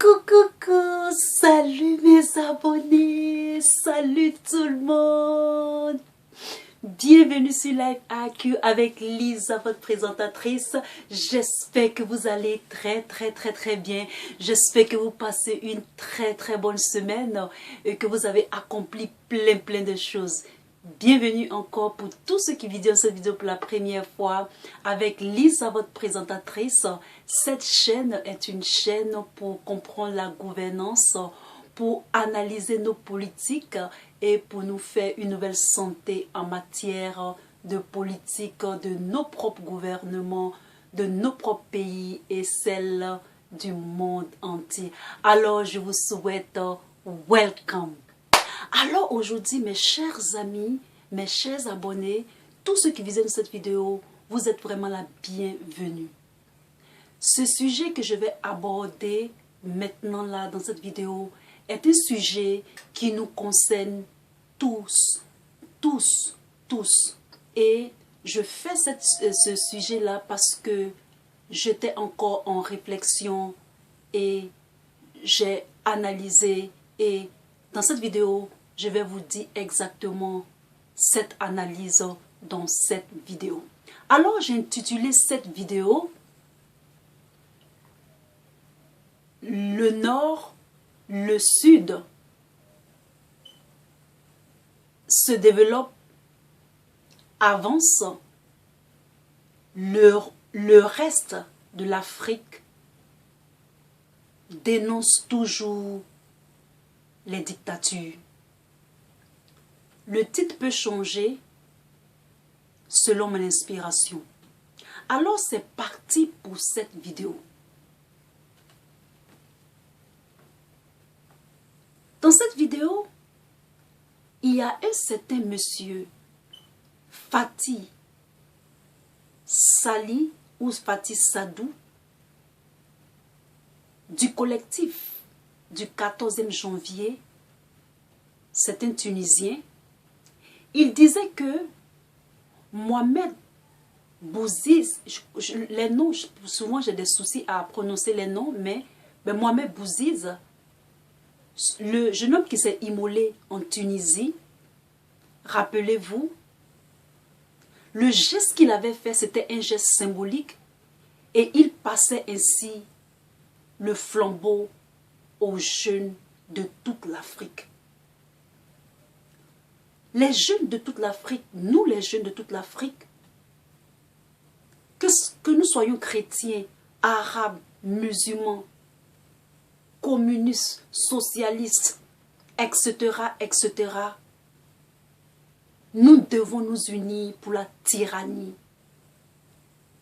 Coucou, salut mes abonnés, salut tout le monde. Bienvenue sur Live AQ avec Lisa, votre présentatrice. J'espère que vous allez très bien. J'espère que vous passez une très bonne semaine et que vous avez accompli plein de choses. Bienvenue encore pour tous ceux qui visionnent cette vidéo pour la première fois avec Lisa, votre présentatrice. Cette chaîne est une chaîne pour comprendre la gouvernance, pour analyser nos politiques et pour nous faire une nouvelle santé en matière de politique de nos propres gouvernements, de nos propres pays et celle du monde entier. Alors, je vous souhaite welcome. Alors aujourd'hui, mes chers amis, mes chers abonnés, tous ceux qui visionnent cette vidéo, vous êtes vraiment la bienvenue. Ce sujet que je vais aborder maintenant là dans cette vidéo est un sujet qui nous concerne tous. Et je fais ce sujet-là parce que j'étais encore en réflexion et j'ai analysé et dans cette vidéo, je vais vous dire exactement cette analyse dans cette vidéo. Alors, j'ai intitulé cette vidéo « Le Nord, le Sud se développe, avance, le reste de l'Afrique dénonce toujours les dictatures ». Le titre peut changer selon mon inspiration. Alors c'est parti pour cette vidéo. Dans cette vidéo, il y a un certain monsieur, Fatih Sali ou Fatih Sadou, du collectif du 14e janvier, c'est un Tunisien. Il disait que Mohamed Bouziz, les noms, souvent j'ai des soucis à prononcer les noms, mais Mohamed Bouziz, le jeune homme qui s'est immolé en Tunisie, rappelez-vous, le geste qu'il avait fait, c'était un geste symbolique et il passait ainsi le flambeau aux jeunes de toute l'Afrique. Les jeunes de toute l'Afrique, nous les jeunes de toute l'Afrique, que nous soyons chrétiens, arabes, musulmans, communistes, socialistes, etc., nous devons nous unir pour la tyrannie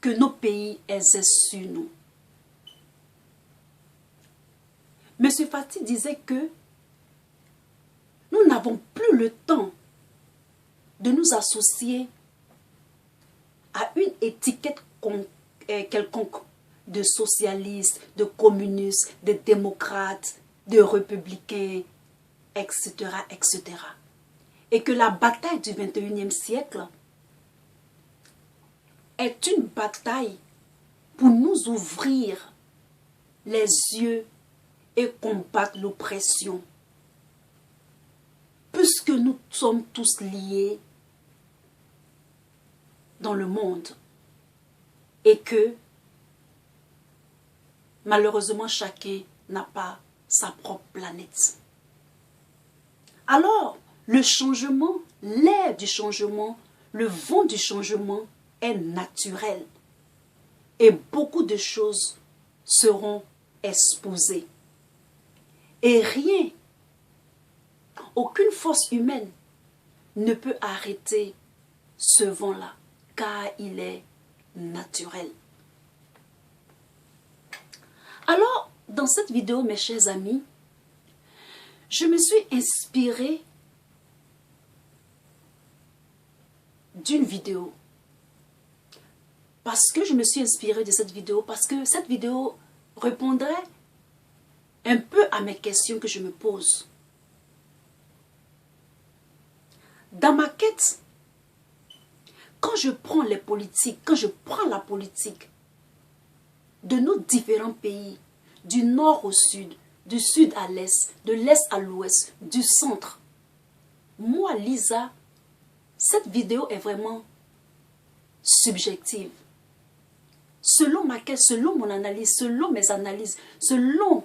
que nos pays exercent sur nous. M. Fatih disait que nous n'avons plus le temps de nous associer à une étiquette quelconque de socialistes, de communistes, de démocrates, de républicains, etc. Et que la bataille du 21e siècle est une bataille pour nous ouvrir les yeux et combattre l'oppression. Puisque nous sommes tous liés dans le monde et que malheureusement chacun n'a pas sa propre planète. Alors, le changement, l'air du changement, le vent du changement est naturel et beaucoup de choses seront exposées. Et rien, aucune force humaine ne peut arrêter ce vent-là, car il est naturel. Alors, dans cette vidéo, mes chers amis, je me suis inspirée d'une vidéo. Parce que je me suis inspirée de cette vidéo, parce que cette vidéo répondrait un peu à mes questions que je me pose. Dans ma quête, quand je prends les politiques, quand je prends la politique de nos différents pays, du nord au sud, du sud à l'est, de l'est à l'ouest, du centre. Moi, Lisa, cette vidéo est vraiment subjective. Selon selon mon analyse, selon mes analyses, selon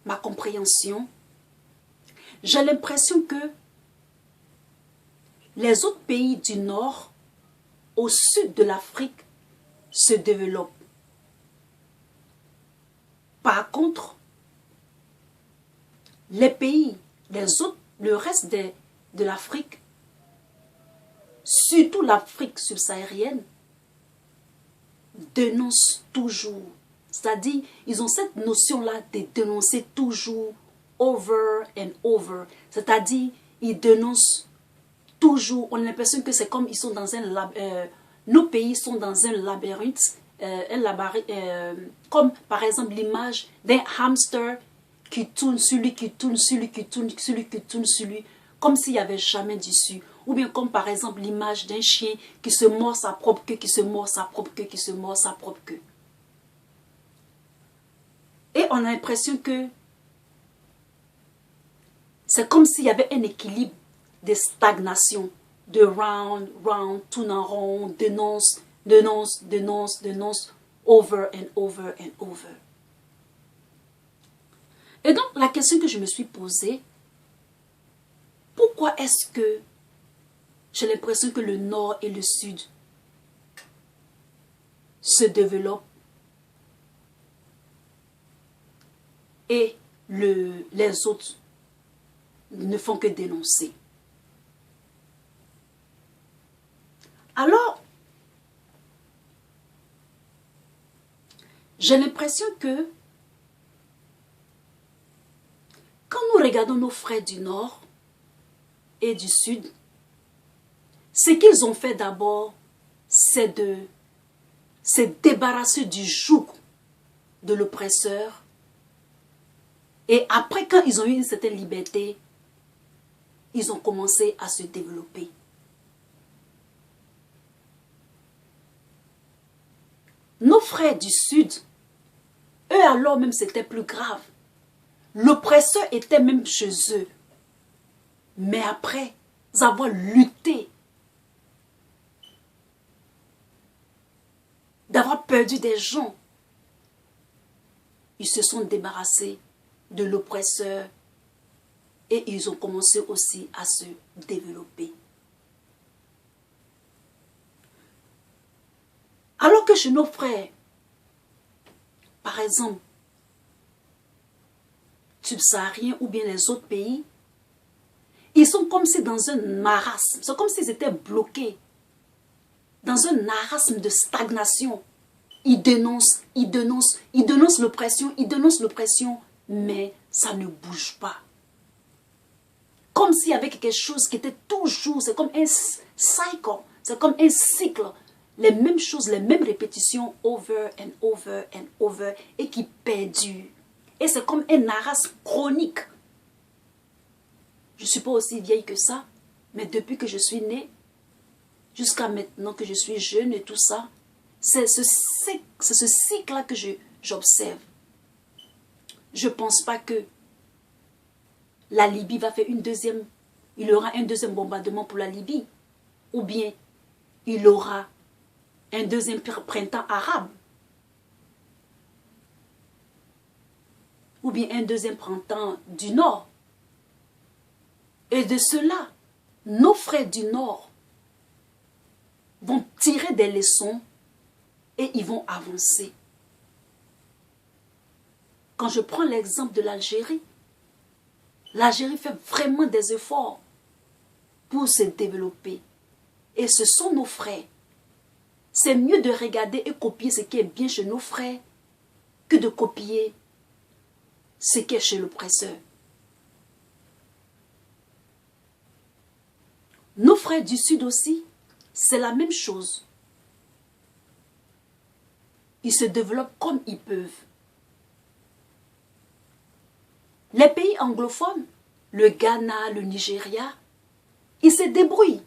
ma compréhension, j'ai l'impression que les autres pays du Nord, au sud de l'Afrique, se développent. Par contre, les pays, les autres, le reste de l'Afrique, surtout l'Afrique subsaharienne, dénoncent toujours. C'est-à-dire, ils ont cette notion-là de dénoncer toujours, over and over. C'est-à-dire, ils dénoncent toujours. On a l'impression que c'est comme ils sont dans un nos pays sont dans un labyrinthe, comme par exemple l'image d'un hamster qui tourne sur lui, qui tourne sur lui, qui tourne sur lui, qui tourne sur lui, comme s'il n'y avait jamais d'issue. Ou bien comme par exemple l'image d'un chien qui se mord sa propre queue, qui se mord sa propre queue, qui se mord sa propre queue. Et on a l'impression que c'est comme s'il y avait un équilibre de stagnation, de round, round, tourne en rond, dénonce, dénonce, dénonce, dénonce, over and over and over. Et donc, la question que je me suis posée, pourquoi est-ce que j'ai l'impression que le nord et le sud se développent et les autres ne font que dénoncer? Alors, j'ai l'impression que quand nous regardons nos frères du Nord et du Sud, ce qu'ils ont fait d'abord, c'est de se débarrasser du joug de l'oppresseur. Et après, quand ils ont eu une certaine liberté, ils ont commencé à se développer. Nos frères du Sud, eux alors même c'était plus grave. L'oppresseur était même chez eux. Mais après avoir lutté, d'avoir perdu des gens, ils se sont débarrassés de l'oppresseur et ils ont commencé aussi à se développer. Alors que chez nos frères, par exemple, subsahariens ou bien les autres pays, ils sont comme si dans un marasme, c'est comme s'ils étaient bloqués, dans un marasme de stagnation. Ils dénoncent, ils dénoncent, ils dénoncent l'oppression, mais ça ne bouge pas. Comme s'il y avait quelque chose qui était toujours, c'est comme un cycle, c'est comme un cycle. Les mêmes choses, les mêmes répétitions, over and over and over, et qui perdurent. Et c'est comme un marasme chronique. Je ne suis pas aussi vieille que ça, mais depuis que je suis née, jusqu'à maintenant que je suis jeune et tout ça, c'est ce cycle-là que j'observe. Je ne pense pas que la Libye va faire il y aura un deuxième bombardement pour la Libye, ou bien il y aura un deuxième printemps arabe, ou bien un deuxième printemps du Nord. Et de cela, nos frères du Nord vont tirer des leçons et ils vont avancer. Quand je prends l'exemple de l'Algérie, l'Algérie fait vraiment des efforts pour se développer. Et ce sont nos frères. C'est mieux de regarder et copier ce qui est bien chez nos frères que de copier ce qui est chez l'oppresseur. Nos frères du Sud aussi, c'est la même chose. Ils se développent comme ils peuvent. Les pays anglophones, le Ghana, le Nigeria, ils se débrouillent.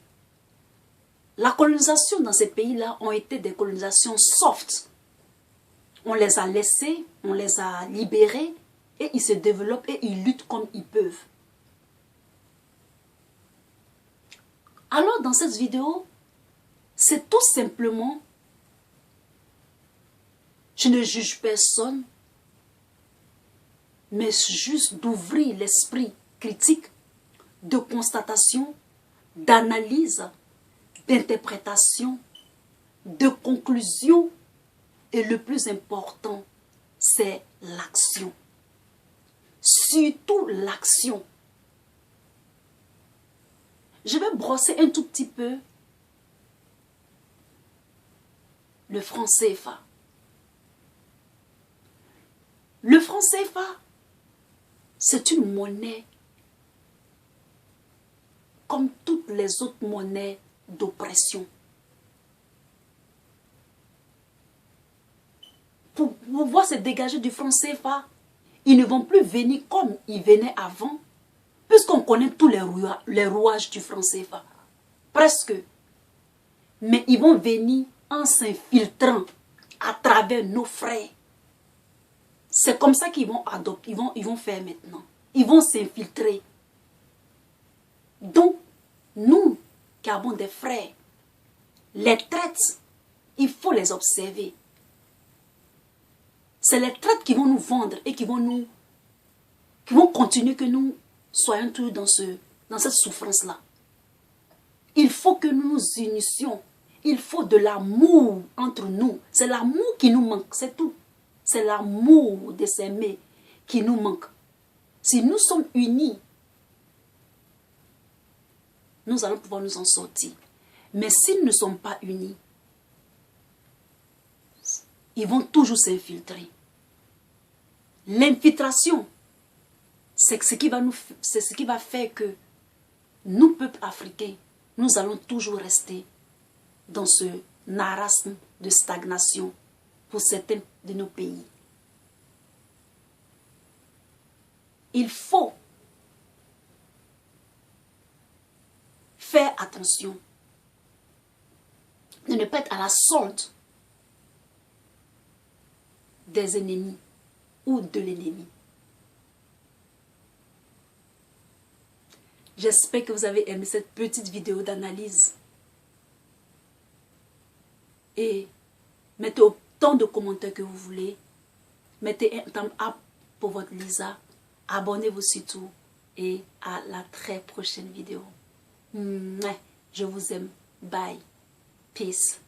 La colonisation dans ces pays-là ont été des colonisations soft. On les a laissés, on les a libérés et ils se développent et ils luttent comme ils peuvent. Alors dans cette vidéo, c'est tout simplement, je ne juge personne, mais juste d'ouvrir l'esprit critique, de constatation, d'analyse, d'interprétation, de conclusion, et le plus important, c'est l'action. Surtout l'action. Je vais brosser un tout petit peu le franc CFA. Le franc CFA, c'est une monnaie comme toutes les autres monnaies d'oppression. Pour pouvoir se dégager du franc CFA, ils ne vont plus venir comme ils venaient avant, puisqu'on connaît tous les rouages du franc CFA. Presque. Mais ils vont venir en s'infiltrant à travers nos frères. C'est comme ça qu'ils vont adopter, ils vont faire maintenant. Ils vont s'infiltrer. Donc, nous qui avons des frères, les traites, il faut les observer. C'est les traites qui vont nous vendre et qui vont continuer que nous soyons tous dans cette souffrance-là. Il faut que nous nous unissions. Il faut de l'amour entre nous. C'est l'amour qui nous manque, c'est tout. C'est l'amour de s'aimer qui nous manque. Si nous sommes unis, nous allons pouvoir nous en sortir. Mais s'ils ne sont pas unis, ils vont toujours s'infiltrer. L'infiltration, c'est ce qui va faire que nous, peuple africain, nous allons toujours rester dans ce marasme de stagnation pour certains de nos pays. Il faut faire attention de ne pas être à la solde des ennemis ou de l'ennemi. J'espère que vous avez aimé cette petite vidéo d'analyse. Et mettez autant de commentaires que vous voulez. Mettez un thumb up pour votre Lisa. Abonnez-vous surtout. Et à la très prochaine vidéo. Je vous aime. Bye. Peace.